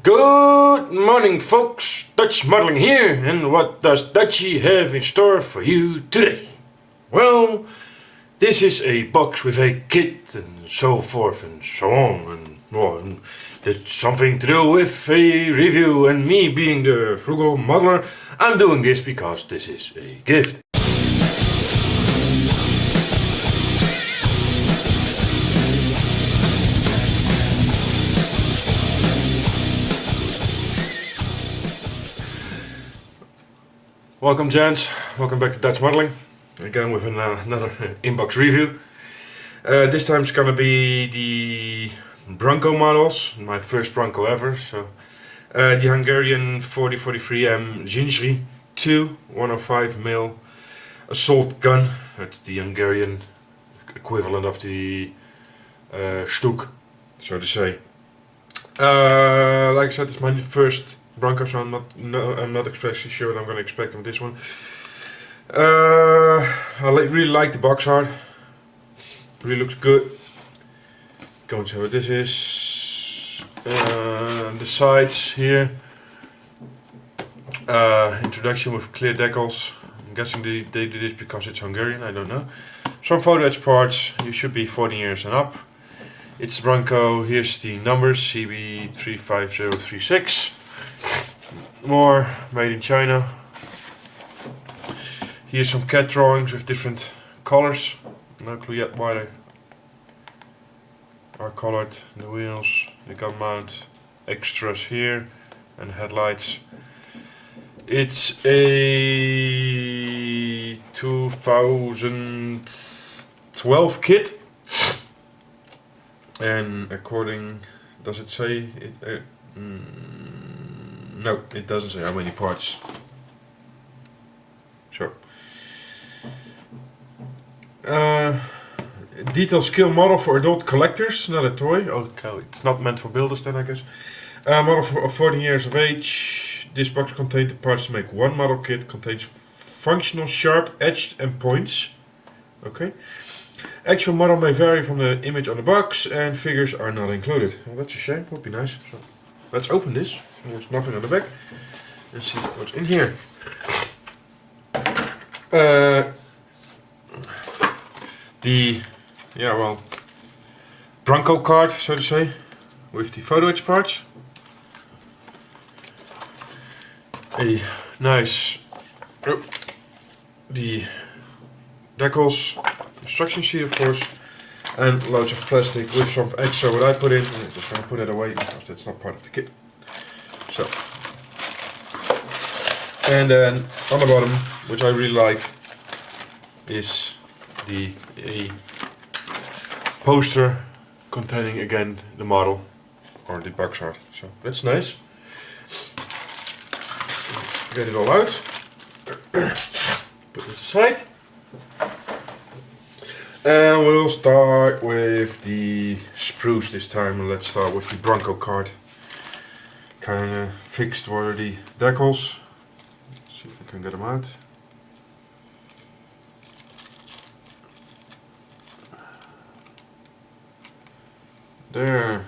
Good morning folks, Dutch Modeling here, and what does Dutchie have in store for you today? Well, this is a box with a kit and so forth and so on, and well, it's something to do with a review, and me being the frugal modeler, I'm doing this because this is a gift. Welcome gents, welcome back to Dutch Modeling, again with another inbox review. This time it's gonna be the Bronco models, my first Bronco ever. So the Hungarian 4043M Zrinyi 2 105mm assault gun. That's the Hungarian equivalent of the Stuk, so to say. Like I said, it's my first Bronco, so I'm not especially sure what I'm going to expect from this one. I really like the box art. Really looks good. Go and see what this is. The sides here. Introduction with clear decals. I'm guessing they do this because it's Hungarian. I don't know. Some photo-etched parts. You should be 14 years and up. It's Bronco. Here's the numbers: CB35036. More made in China. Here's some CAD drawings with different colors. No clue yet why they are colored. The wheels, the gun mount, extras here, and headlights. It's a 2012 kit, and according, does it say it? No, it doesn't say how many parts. Sure. Detailed scale model for adult collectors, not a toy. Okay, it's not meant for builders then, I guess. Model for 14 years of age. This box contains the parts to make one model kit. Contains functional, sharp, edged and points. Okay. Actual model may vary from the image on the box, and figures are not included. Well, that's a shame, would be nice. So, let's open this. There's nothing on the back. Let's see what's in here. Bronco card, so to say, with the photo-etched parts. A nice, the Decals instruction sheet, of course, and loads of plastic with some extra what I put in. I'm just going to put it away because that's not part of the kit. So, and then on the bottom, which I really like, is a poster containing again the model or the box art. So that's nice. Get it all out. Put this aside. And we'll start with the sprues this time. Let's start with the Bronco card. Kinda fixed what are the decals. Let's see if we can get them out. They're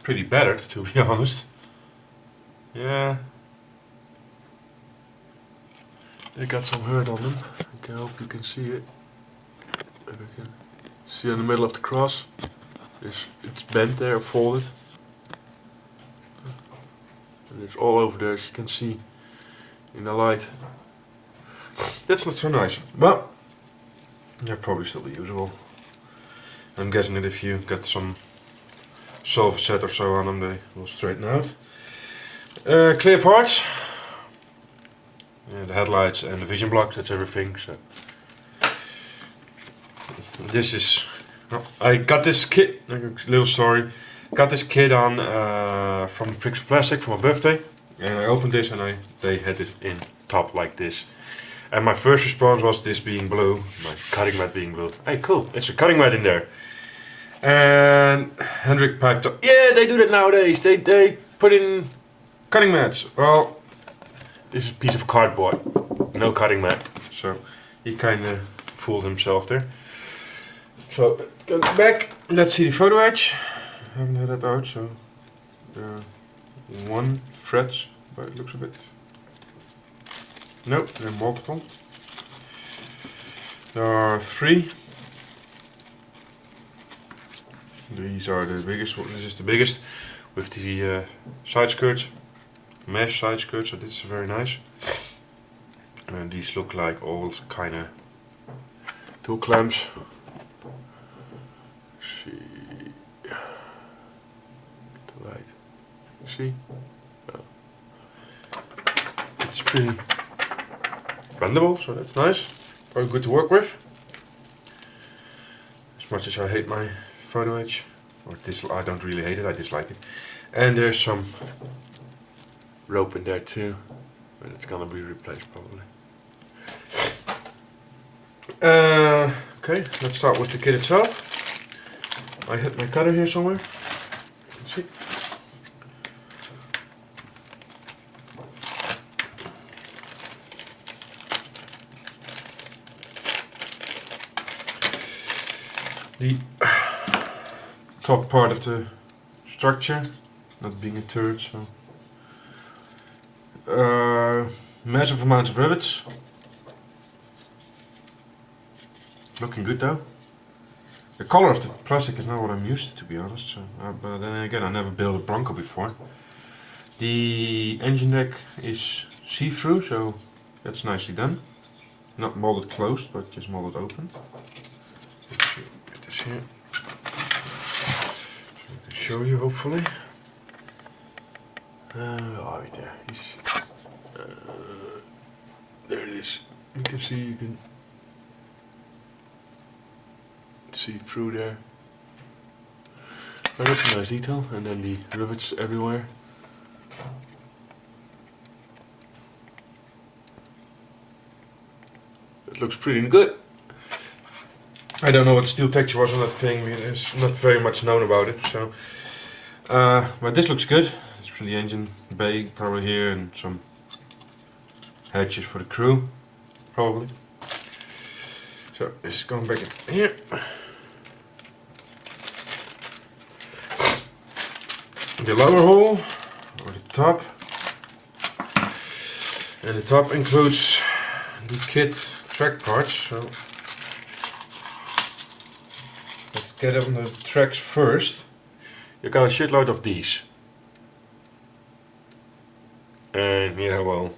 pretty battered, to be honest. Yeah. They got some hurt on them. I hope you can see it. If I can see in the middle of the cross. It's bent there, folded. And it's all over there, as you can see in the light. That's not so nice, but they're probably still usable. I'm guessing that if you get some silver set or so on them, they will straighten out. Clear parts. Yeah, the headlights and the vision block, that's everything. So this is, I got this kit, a little story. Got this kit on from Bricks of Plastic for my birthday, and I opened this and they had it in top like this. And my first response was this being blue, my cutting mat being blue. Hey, cool, it's a cutting mat in there. And Hendrik piped up, yeah, they do that nowadays. They put in cutting mats. Well, this is a piece of cardboard, no cutting mat. So he kind of fooled himself there. So go back. Let's see the photo etch. I haven't had that out, so one thread by the looks of it. Nope, there are multiple. There are 3. These are the biggest one. This is the biggest with the side skirts, mesh side skirts, so this is very nice. And these look like old kind of tool clamps. See the light. See? Oh. It's pretty bendable, so that's nice. Very good to work with. As much as I hate my Photo-etched, or I don't really hate it, I dislike it. And there's some rope in there too, but it's gonna be replaced probably. Okay, let's start with the kit itself. I had my cutter here somewhere. Let's see. The top part of the structure, not being a turret, so massive amounts of rivets. Looking good though. The color of the plastic is not what I'm used to be honest. So, but then again, I never built a Bronco before. The engine deck is see-through, so that's nicely done. Not molded closed, but just molded open. Get this here. So I can show you hopefully. Oh, there. There it is. You can see. You can see through there. Oh, that's a nice detail, and then the rivets everywhere. It looks pretty good. I don't know what steel texture was on that thing, there's not very much known about it, so but this looks good. It's from the engine bay probably here, and some hatches for the crew probably. So this is going back in here. The lower hole, or the top, and the top includes the kit track parts. So let's get on the tracks first. You got a shitload of these, and yeah, well,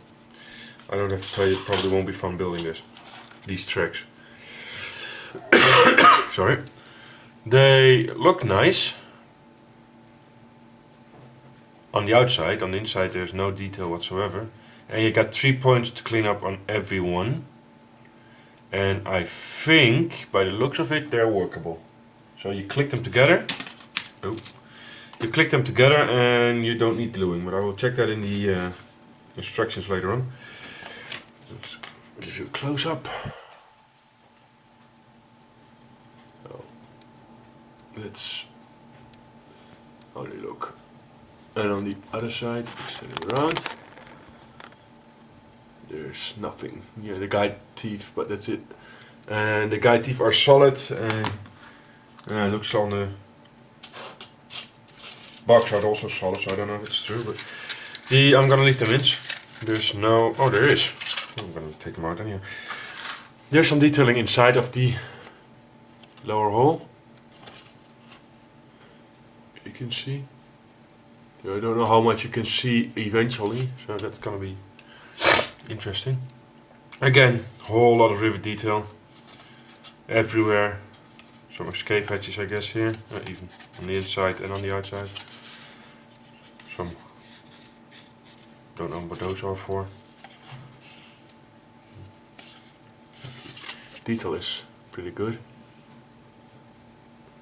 I don't have to tell you, it probably won't be fun building these tracks. Sorry. They look nice on the outside. On the inside there's no detail whatsoever, and you got 3 points to clean up on every one, and I think by the looks of it they're workable. So you click them together. Oh. You click them together and you don't need gluing, but I will check that in the instructions later on. Let's give you a close up. That's how they look. And on the other side, turn it around. There's nothing. Yeah, the guide teeth, but that's it. And the guide teeth are solid, and it looks on the box art also solid, so I don't know if it's true, but I'm gonna leave them in. There's no, oh there is. I'm gonna take them out anyway. There's some detailing inside of the lower hole. You can see. I don't know how much you can see eventually, so that's gonna be interesting. Again, whole lot of rivet detail everywhere. Some escape hatches, I guess, here, even on the inside and on the outside. Some, don't know what those are for. Detail is pretty good.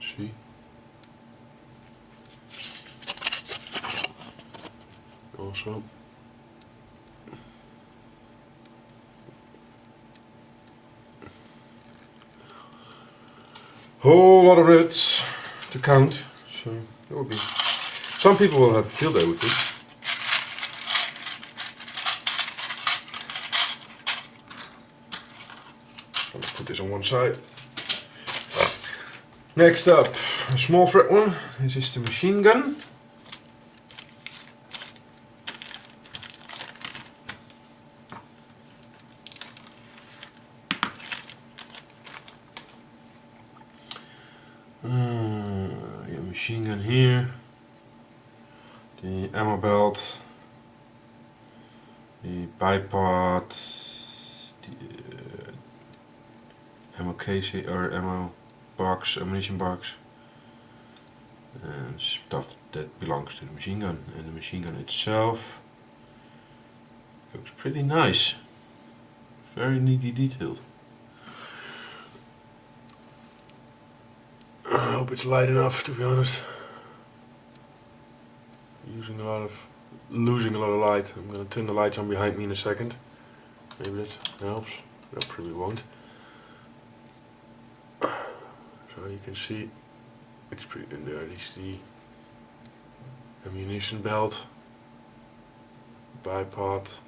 See? Also, whole lot of rivets to count, so it will be. Some people will have a field day with this. I'm gonna put this on one side. Next up, a small fret one. This is the machine gun. machine gun here, the ammo belt, the bipod, the ammo case or ammo box, ammunition box, and stuff that belongs to the machine gun. And the machine gun itself looks pretty nice, very neatly detailed. I hope it's light enough, to be honest. Losing a lot of light. I'm gonna turn the lights on behind me in a second. Maybe that helps. That probably won't. So you can see it's pretty in there. This is the ammunition belt, bipod.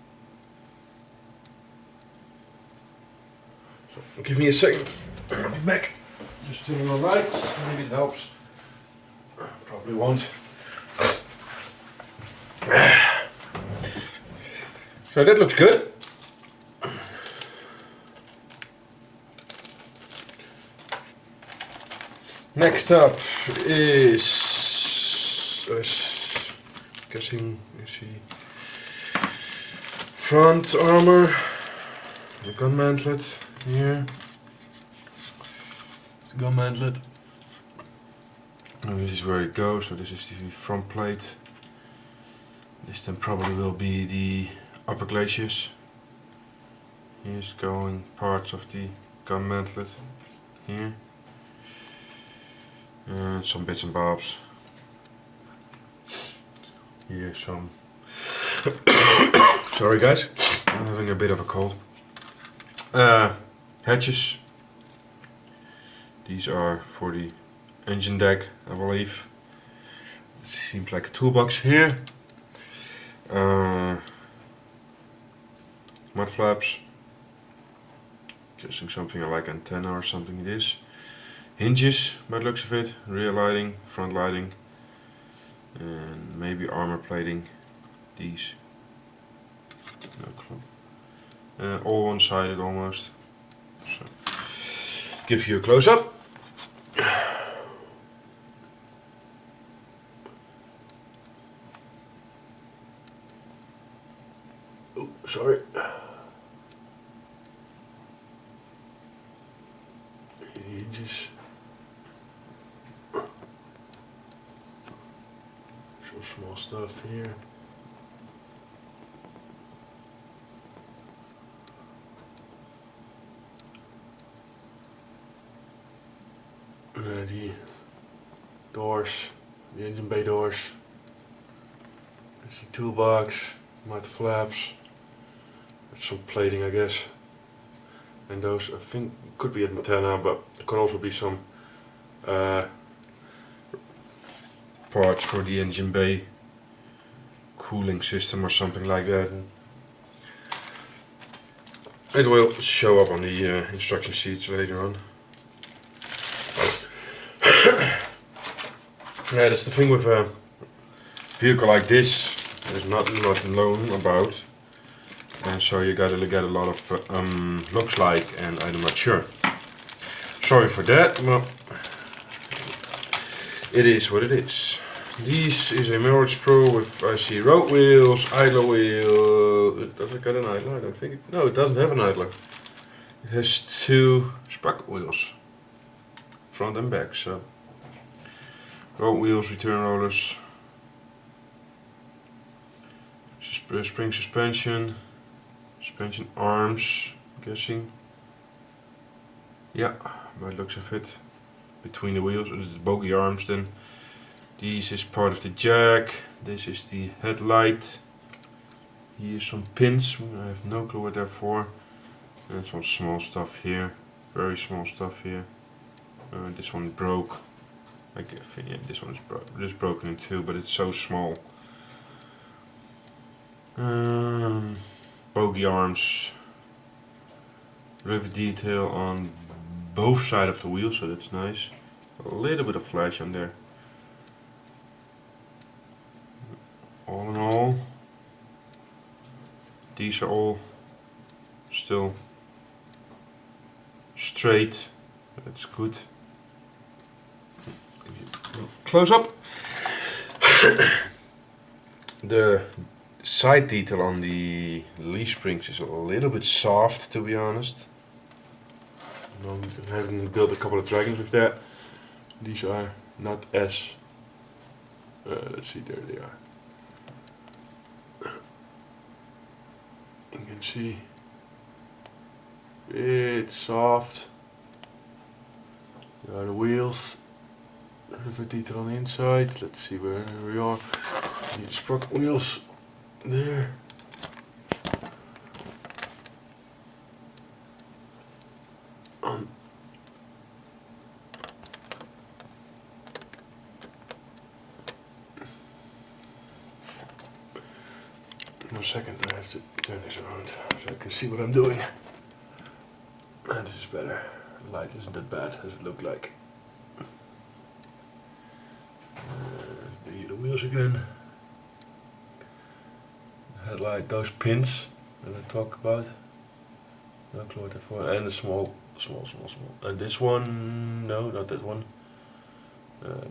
So give me a second. I'll be back. Just turning on lights. Maybe it helps. Probably won't. So that looks good. Next up is guessing you see front armor, the gun mantlet here, the gun mantlet, and this is where it goes. So this is the front plate. This then probably will be the upper glacis. Here's going parts of the gun mantlet here. And some bits and bobs. Here's some. Sorry guys, I'm having a bit of a cold. Hatches. These are for the engine deck, I believe. It seems like a toolbox here. Mud flaps. Guessing something like antenna or something it is. Hinges by the looks of it. Rear lighting, front lighting, and maybe armor plating. These. No clue. All one-sided almost. So, give you a close-up. Oh, sorry. Hinges. Some small stuff here. The doors, the engine bay doors. There's the toolbox, mud flaps. There's some plating, I guess. And those, I think, could be an antenna, but it could also be some parts for the engine bay cooling system or something like that. It will show up on the instruction sheets later on. Yeah, that's the thing with a vehicle like this. There's not known about, and so you gotta get a lot of looks like, and I'm not sure. Sorry for that. Well, it is what it is. This is a Mirage Pro with, I see, road wheels, idler wheel. Does it got an idler? I don't think it. No, it doesn't have an idler. It has two sprocket wheels, front and back. So road wheels, return rollers, spring suspension, suspension arms, I'm guessing. Yeah, by the looks of it, between the wheels. This is bogie arms then. This is part of the jack. This is the headlight. Here's some pins. I have no clue what they're for. And some small stuff here. Very small stuff here. This one broke. I think yeah, this one is broken in two, but it's so small. Bogie arms. Rivet detail on both sides of the wheel, so that's nice. A little bit of flash on there. All in all, these are all still straight. That's good. close up. The side detail on the leaf springs is a little bit soft, to be honest. I haven't built a couple of dragons with that. These are not as... let's see, there they are. You can see it's soft. There are the wheels. River detail on the inside. Let's see where we are. The sprocket wheels there. One second, I have to turn this around so I can see what I'm doing. And this is better. The light isn't that bad as it looked like. The wheels again. The headlight, those pins that I talk about. No clue what they're for. And the small. And this one, no, not that one.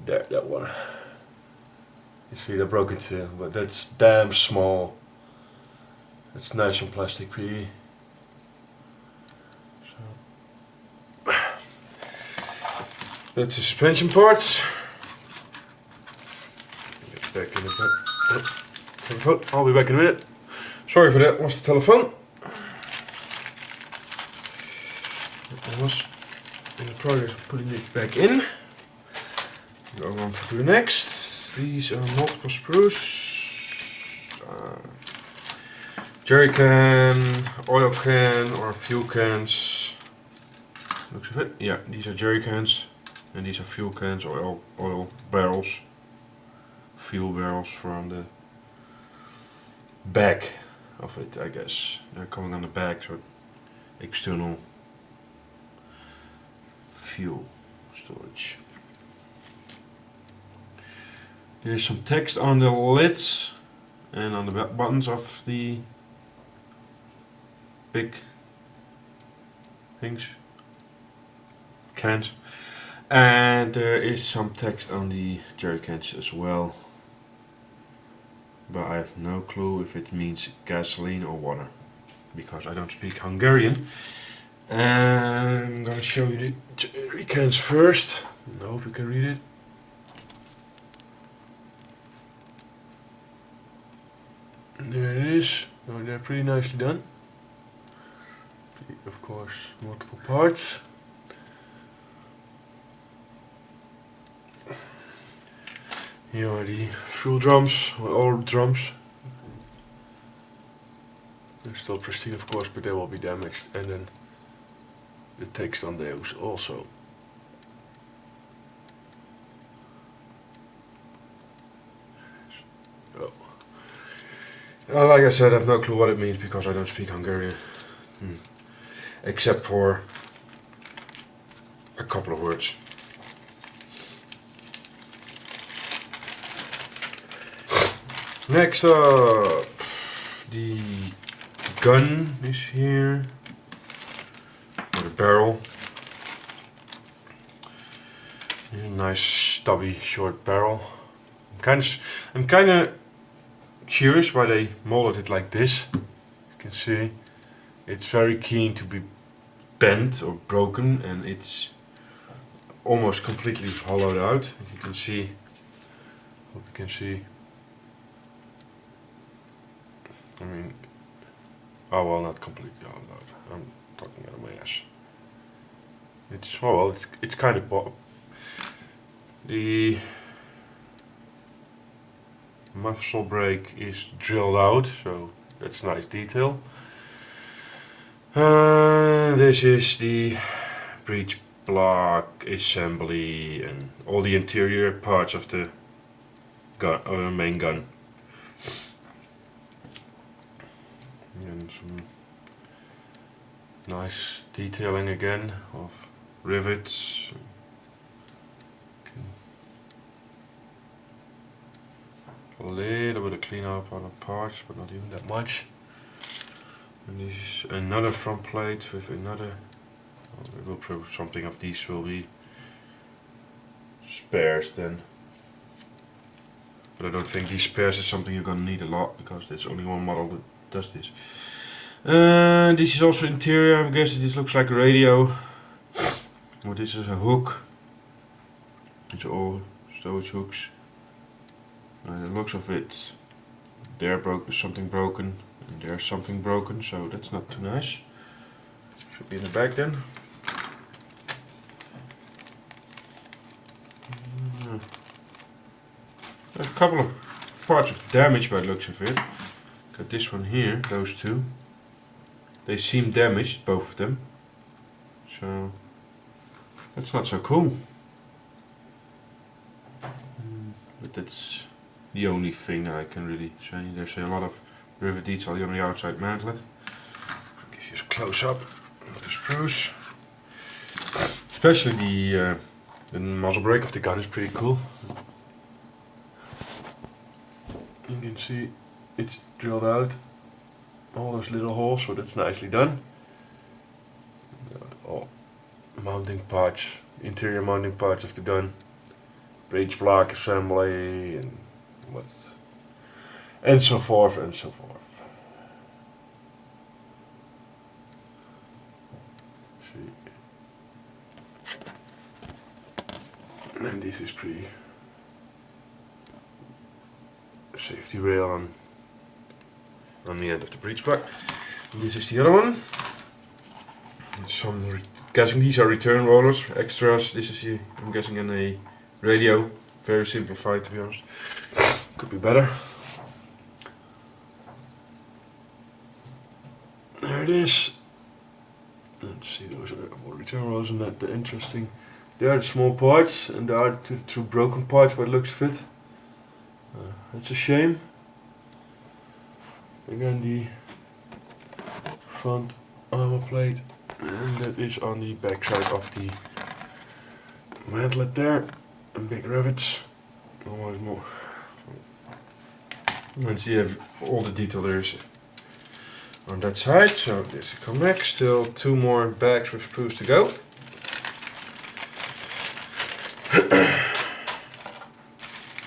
There, that one. You see, they broke it, but that's damn small. It's nice and plastic PE. So that's the suspension parts. Get back in the telephone. I'll be back in a minute. Sorry for that. Was the telephone? I was in the progress of putting it back in. Going on to the next. These are multiple screws. Jerry can, oil can, or fuel cans. Looks of it. Yeah, these are jerry cans, and these are fuel cans, or oil barrels, fuel barrels from the back of it, I guess. They're coming on the back, so external fuel storage. There's some text on the lids and on the buttons of the big things, cans, and there is some text on the jerry cans as well, but I have no clue if it means gasoline or water because I don't speak Hungarian. And I'm gonna show you the jerry cans first. I hope you can read it. There it is. Oh, they're pretty nicely done. Of course, multiple parts. Here are the fuel drums, or all drums. They're still pristine, of course, but they will be damaged. And then the text on those also. Oh. Like I said, I have no clue what it means because I don't speak Hungarian. Except for a couple of words. Next up, the gun is here, or the barrel. Nice stubby short barrel. I'm kind of curious why they molded it like this. You can see it's very keen to be bent or broken, and it's almost completely hollowed out. As you can see, hope you can see. I mean, oh well, not completely hollowed out. I'm talking out of my ass. It's well, it's kind of the muffle brake is drilled out, so that's nice detail. This is the breech block assembly and all the interior parts of the gun, or main gun. And some nice detailing again of rivets. A little bit of clean up on the parts, but not even that much. And this is another front plate with another. We will prove something of these will be spares then. But I don't think these spares is something you're gonna need a lot, because there's only one model that does this. This is also interior. I'm guessing this looks like a radio. Well, this is a hook. It's all storage hooks. The looks of it, there's something broken, and there's something broken, so that's not too nice. Should be in the back then. There's a couple of parts of damage by the looks of it. Got this one here, those two. They seem damaged, both of them. So that's not so cool. But that's the only thing that I can really say. There's a lot of rivet detail on the outside mantlet. I'll give you a close up of the sprues. Especially the muzzle brake of the gun is pretty cool. You can see it's drilled out all those little holes, so that's nicely done. All mounting parts, interior mounting parts of the gun, breech block assembly, and so forth and so forth. See, and this is pretty safety rail on the end of the breech block. And this is the other one. Guessing these are return rollers, extras. This is I'm guessing in a radio. Very simplified, to be honest. Could be better. There it is. Let's see, those are more return rollers, and that the interesting. They are the small parts, and there are two broken parts by the looks of it. That's a shame. Again, the front armor plate, and that is on the back side of the mantlet there, and big rivets, almost more. And so you have all the detail there is on that side. So this come next. Still two more bags with sprues to go.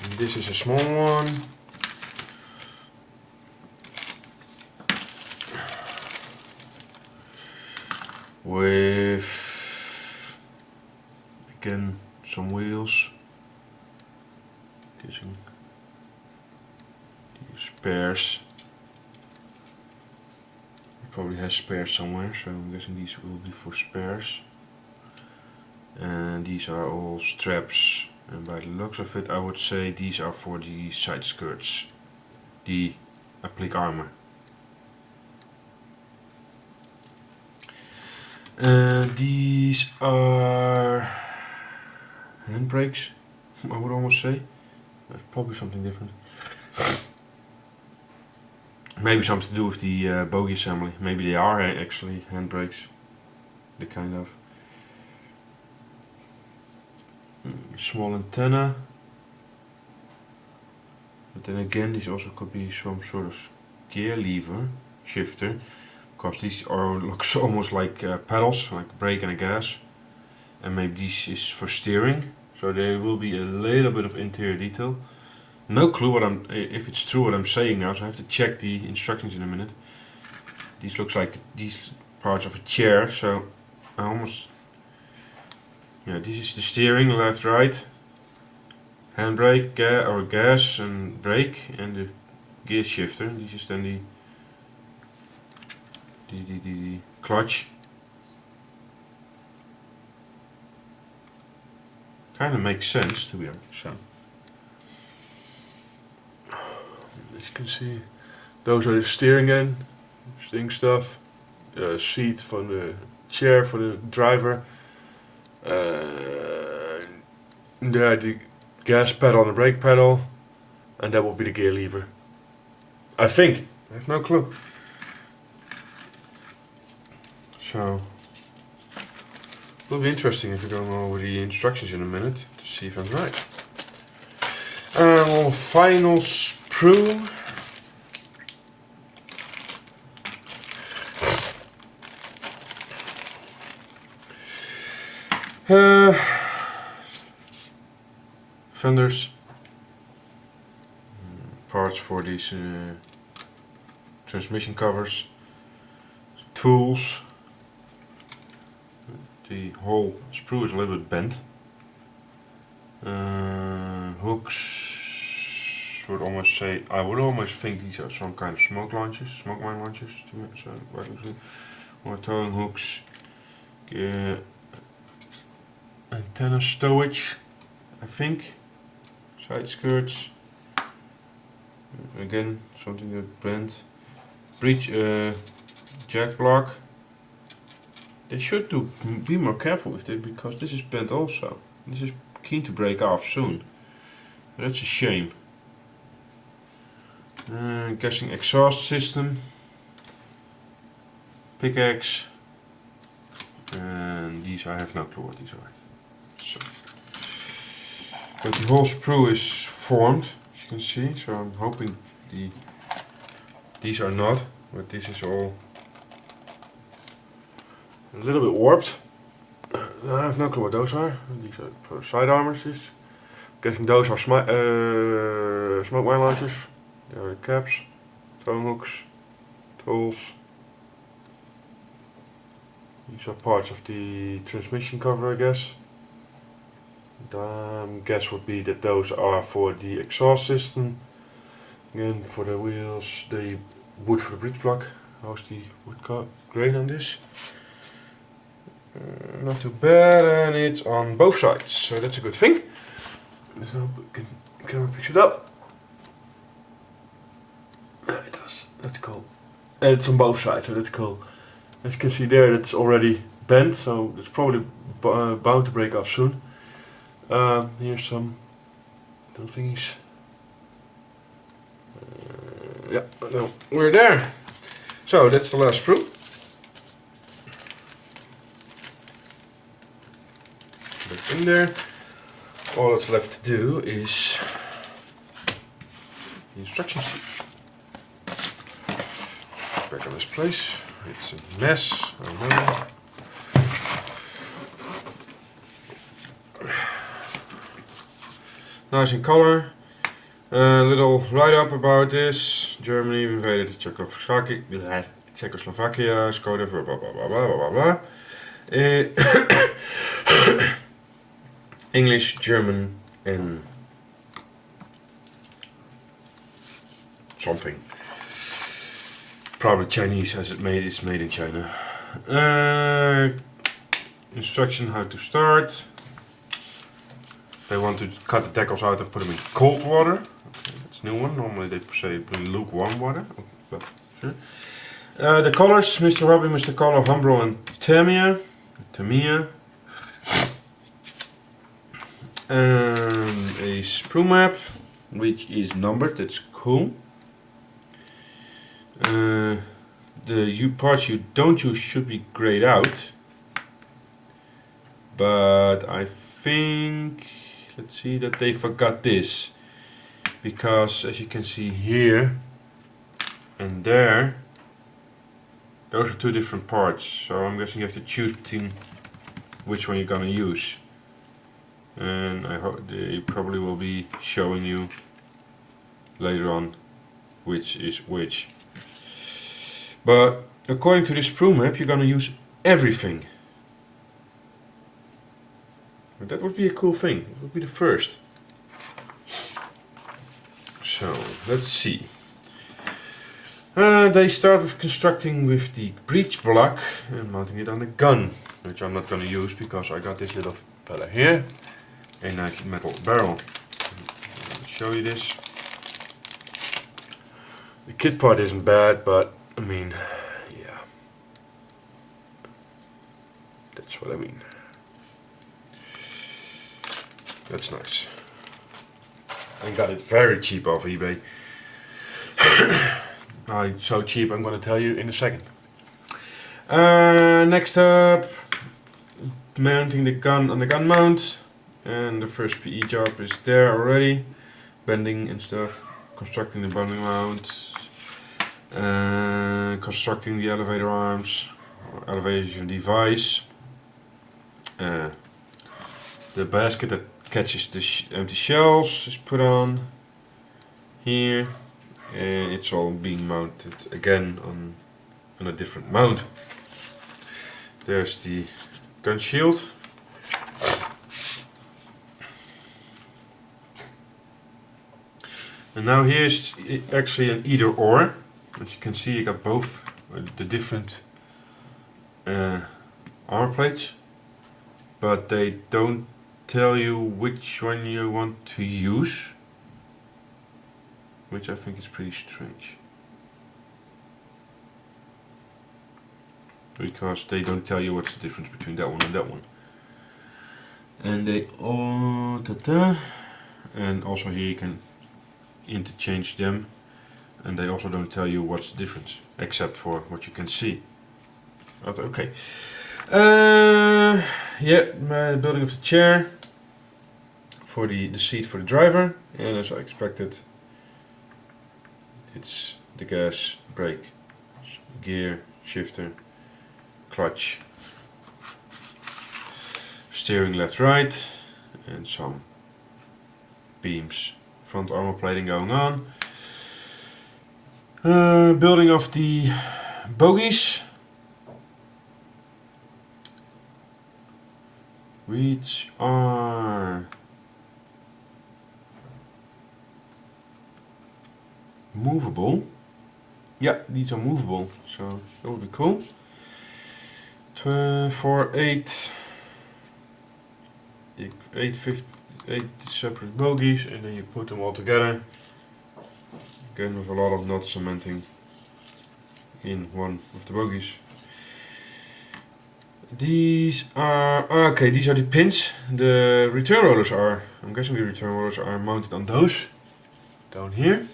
And this is a small one. With again some wheels, some spares. It probably has spares somewhere, so I'm guessing these will be for spares. And these are all straps, and by the looks of it I would say these are for the side skirts, the applique armor. These are handbrakes, I would almost say. That's probably something different. Maybe something to do with the bogie assembly. Maybe they are actually handbrakes. The kind of small antenna. But then again, these also could be some sort of gear lever, shifter. Because these looks almost like pedals, like a brake and a gas. And maybe this is for steering. So there will be a little bit of interior detail. No clue if it's true what I'm saying now, so I have to check the instructions in a minute. These looks like these parts of a chair, so I almost... Yeah, this is the steering, left, right. Handbrake, or gas and brake, and the gear shifter. This is then the clutch. Kind of makes sense, to be honest. So, as you can see, those are the steering end, stuff, seat for the chair for the driver. There are the gas pedal and the brake pedal, and that will be the gear lever. I think. I have no clue. So, it will be interesting if we're going over the instructions in a minute to see if I'm right. Final sprue. Fenders parts for these transmission covers, tools. The whole sprue is a little bit bent. Hooks. I would almost think these are some kind of smoke mine launchers. More towing hooks. Antenna stowage, I think. Side skirts. Again, something that bent. Breech jack block. They should be more careful with it because this is bent also. This is keen to break off soon. That's a shame. Guessing exhaust system. Pickaxe. And these I have no clue what these are. So. But the whole sprue is formed, as you can see, so I'm hoping these are not, but this is all a little bit warped. I have no clue what those are. These are for side armors. Guessing those are smoke mine launchers. There are the caps, towing hooks, tools. These are parts of the transmission cover, I guess. Guess would be that those are for the exhaust system. Again, for the wheels, the wood for the bridge block. How's the wood grain on this? Not too bad, and it's on both sides, so that's a good thing. So camera picks it up. It does. That's cool. And it's on both sides, so that's cool. As you can see there, it's already bent, so it's probably bound to break off soon. Here's some little thingies. Yeah, no, we're there. So that's the last sprue. Back in there. All that's left to do is the instruction sheet. Back on this place. It's a mess, I know. Nice in color. A little write-up about this. Germany invaded Czechoslovakia, Skoda, blah blah blah blah blah blah blah. English, German, and something. Probably Chinese, as it's made in China. Instruction how to start. They want to cut the decals out and put them in cold water. Okay, that's a new one. Normally they say in lukewarm water. But sure. The colors: Mr. Robbie, Mr. Color, Humbrol, and Tamiya. And a sprue map, which is numbered. That's cool. The parts you don't use should be grayed out, but I think, let's see, that they forgot this, because as you can see here and there, those are two different parts, so I'm guessing you have to choose between which one you're gonna use, and I hope they probably will be showing you later on which is which. But according to this sprue map, you're gonna use everything. But that would be a cool thing. It would be the first. So let's see. They start with constructing with the breech block and mounting it on the gun, which I'm not gonna use because I got this little fella here, a nice metal barrel. I'll show you this. The kit part isn't bad, but I mean, yeah, that's what I mean. That's nice. I got it very cheap off eBay. So cheap, I'm going to tell you in a second. Next up, mounting the gun on the gun mount, and the first PE job is there already. Bending and stuff, constructing the bundling mount. Constructing the elevator arms, or elevation device. The basket that catches the empty shells is put on here. and it's all being mounted again on a different mount. There's the gun shield. And now here's actually an either or. As you can see, you got both the different armor plates, but they don't tell you which one you want to use, which I think is pretty strange, because they don't tell you what's the difference between that one and that one. And they all and also here you can interchange them, and they also don't tell you what's the difference except for what you can see. Okay. Yeah, my building of the chair for the seat for the driver, and as I expected, it's the gas, brake, gear, shifter, clutch, steering left right, and some beams. Front armor plating going on. Building of the bogies, which are movable. Yeah, these are movable, so that would be cool. 8 separate bogies, and then you put them all together. Again with a lot of not cementing in one of the bogies. These are okay. These are the pins. The return rollers are. I'm guessing the return rollers are mounted on those down here.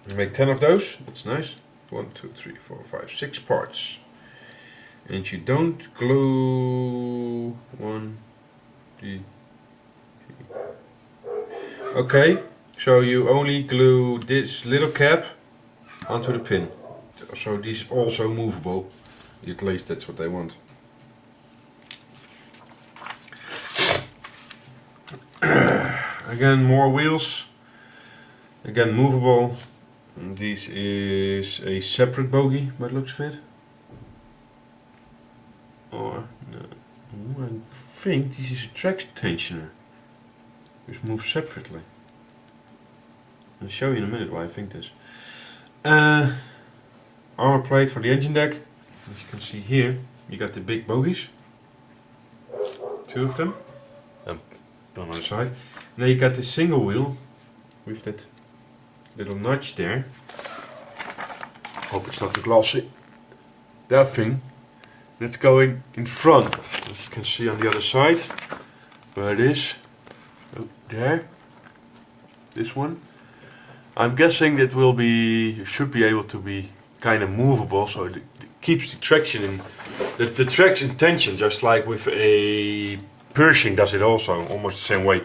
We make 10 of those. That's nice. 1, 2, 3, 4, 5, 6 parts. And you don't glue 1, 2, 3. Okay, so you only glue this little cap onto the pin. So these are also movable. At least that's what they want. Again, more wheels. Again, movable. And this is a separate bogie by the looks of it. Or no, I think this is a track tensioner, which moves separately. I'll show you in a minute why I think this. Armor plate for the engine deck. As you can see here, you got the big bogies, 2 of them, on the other side. And then you got the single wheel with that little notch there. Hope it's not too glossy. That thing that's going in front, as you can see on the other side, where it is. Oh, there. This one. I'm guessing that will be, should be able to be kind of movable, so it keeps the traction in the track's in tension, just like with a Pershing does it also, almost the same way.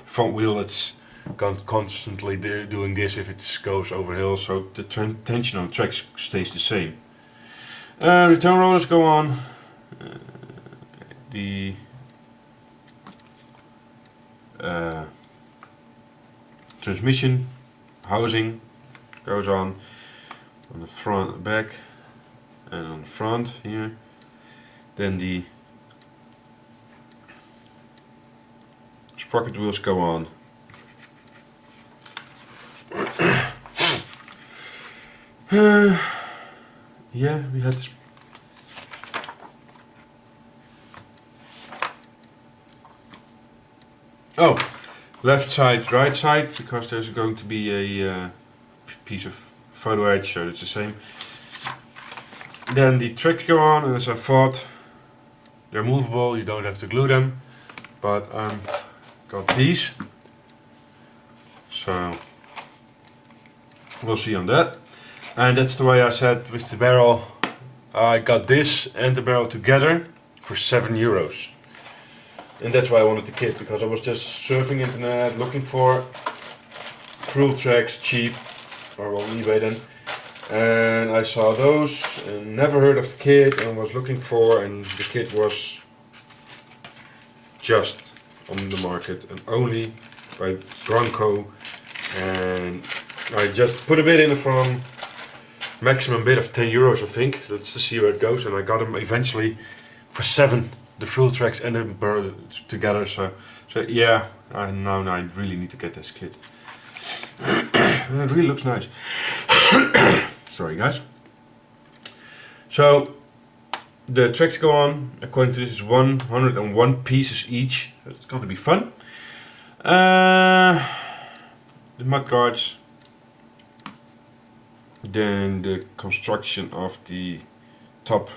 Front wheel, it's constantly doing this if it goes over hills, so the tension on the track stays the same. Return rollers go on. The transmission housing goes on the front, back, and on the front here. Then the sprocket wheels go on. Yeah, we had this. Oh, left side, right side, because there's going to be a piece of Photo-etched, so it's the same. Then the tracks go on, and as I thought, they're movable, you don't have to glue them, but got these, so we'll see on that. And that's the way I said with the barrel. I got this and the barrel together for €7. And that's why I wanted the kit, because I was just surfing internet looking for cruel tracks cheap, or on eBay then, and I saw those and never heard of the kit and was looking for, and the kit was just on the market and only by Bronco, and I just put a bid in from maximum bid of 10 euros, I think. That's to see where it goes, and I got them eventually for 7, the full tracks and the bird together. So yeah, now I really need to get this kit. And it really looks nice. Sorry guys. So the tracks go on, according to this, is 101 pieces each. It's going to be fun. The mud guards. Then the construction of the top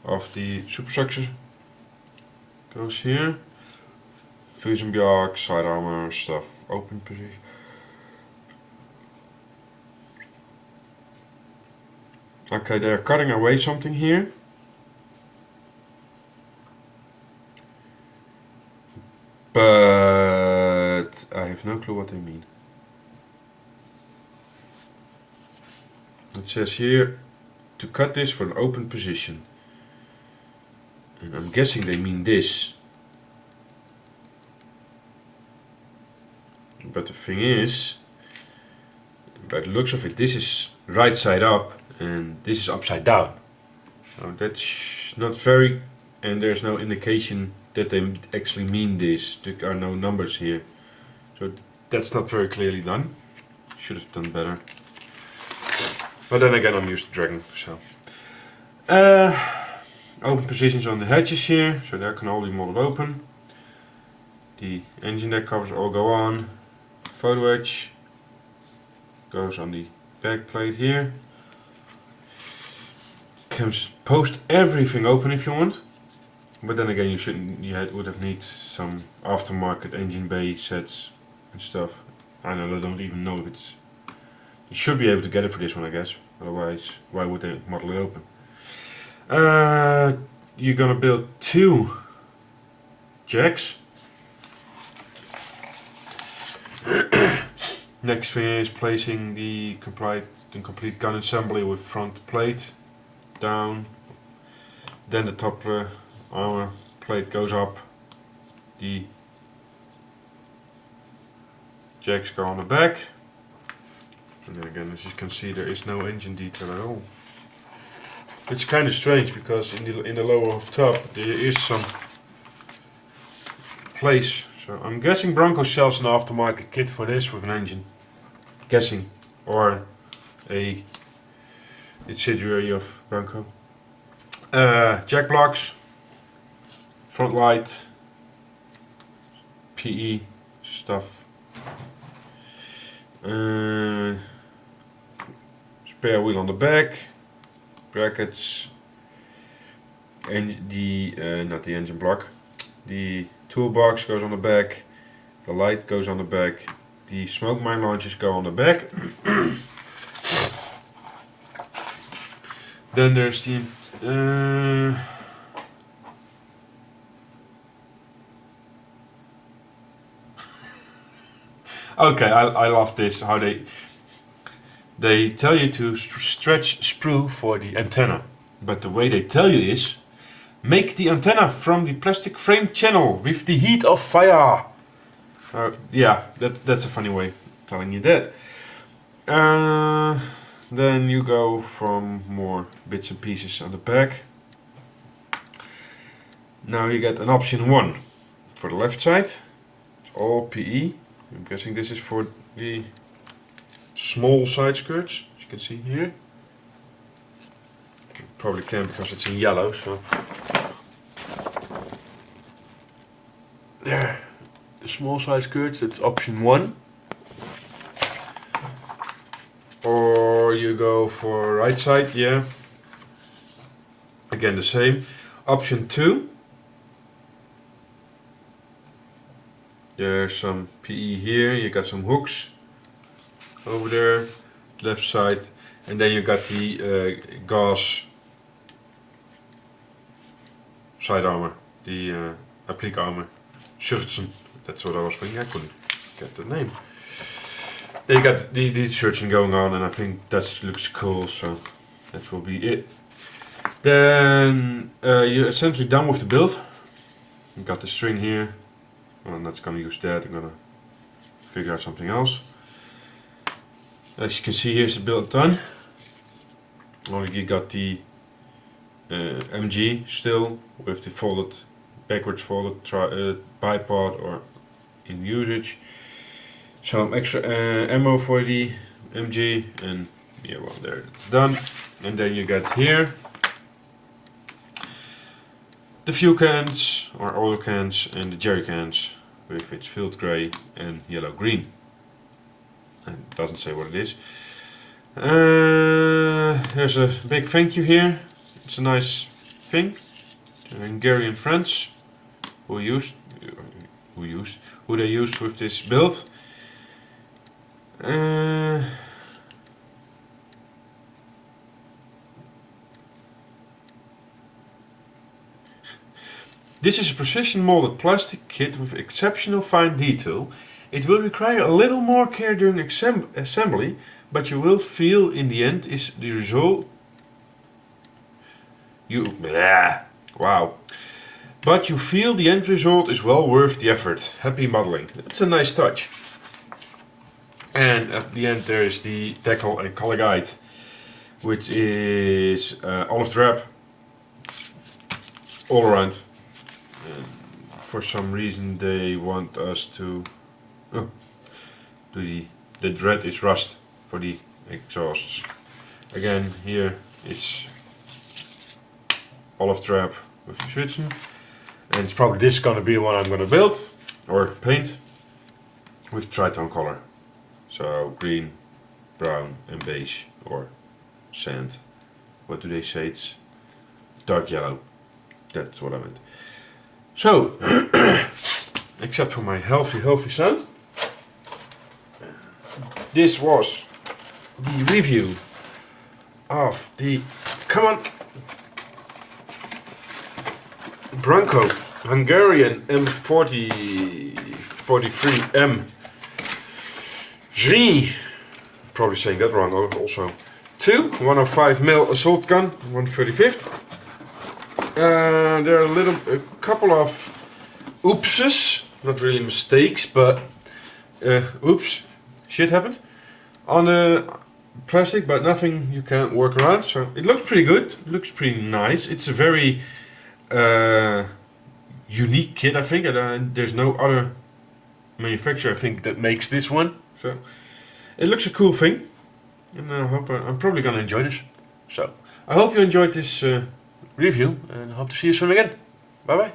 of the superstructure goes here. Fusion block, side armor stuff, open position. Okay, they're cutting away something here. But I have no clue what they mean. It says here to cut this for an open position. And I'm guessing they mean this. But the thing is, by the looks of it, this is right side up and this is upside down. So that's not very, and there's no indication that they actually mean this. There are no numbers here. So that's not very clearly done. Should have done better. But then again, I'm used to dragging, so. Open positions on the hatches here, so there can all be molded open. The engine deck covers all go on. Photo-etched goes on the back plate here. Can post everything open if you want, but then again, would have need some aftermarket engine bay sets and stuff. I don't even know if it's. You should be able to get it for this one, I guess. Otherwise, why would they model it open? You're gonna build 2 jacks. Next thing is placing the complete gun assembly with front plate down. Then the top armor plate goes up. The jacks go on the back. And then again, as you can see, there is no engine detail at all. It's kind of strange because in the lower top there is some place. So I'm guessing Bronco sells an aftermarket kit for this with an engine. Guessing, or a subsidiary of Bronco. Jack blocks, front light, PE stuff. Spare wheel on the back, brackets, and the not the engine block. The toolbox goes on the back. The light goes on the back. The smoke mine launchers go on the back. Then there's the okay, I love this, how they tell you to stretch sprue for the antenna, but the way they tell you is make the antenna from the plastic frame channel with the heat of fire. Yeah, that's a funny way of telling you that. Then you go from more bits and pieces on the back. Now you get an option 1 for the left side. It's all PE. I'm guessing this is for the small side skirts, as you can see here. Probably can because it's in yellow, so. There, the small side skirts, that's option 1. Or you go for right side, yeah. Again the same. Option 2. There's some PE here, you got some hooks over there, left side, and then you got the gauze side armor, the applique armor, shirtsen. That's what I was thinking. I couldn't get the name. Then you got the shirtsen going on, and I think that looks cool. So that will be it. Then you're essentially done with the build. You got the string here. Well, I'm not gonna use that. I'm gonna figure out something else. As you can see, here's the build done. Already got the MG still with the folded, backwards folded bipod or in usage. Some extra ammo for the MG, and yeah, well, there it's done. And then you get here the fuel cans or oil cans and the jerry cans with its field grey and yellow green. And it doesn't say what it is. There's a big thank you here. It's a nice thing. The Hungarian friends who they used with this build. This is a precision molded plastic kit with exceptional fine detail. It will require a little more care during assembly, but you will feel in the end is the result. Wow. But you feel the end result is well worth the effort. Happy modeling. It's a nice touch. And at the end there is the decal and color guide, which is olive drab all around. And for some reason they want us to the thread is rust for the exhausts. Again, here it's olive drab with Zrinyi, and it's probably this gonna be the one I'm gonna build or paint with tritone color. So green, brown and beige, or sand. What do they say? It's dark yellow. That's what I meant. So, except for my healthy sound, this was the review of the, come on, Bronco Hungarian M43M Zrinyi, probably saying that wrong also, 105mm assault gun, 135th. There are a couple of oopses, not really mistakes, but oops, shit happened on the plastic, but nothing you can't work around. So it looks pretty good, it looks pretty nice. It's a very unique kit, I think, and there's no other manufacturer, I think, that makes this one. So it looks a cool thing, and I hope I'm probably gonna enjoy this. So I hope you enjoyed this review, and hope to see you soon again. Bye bye.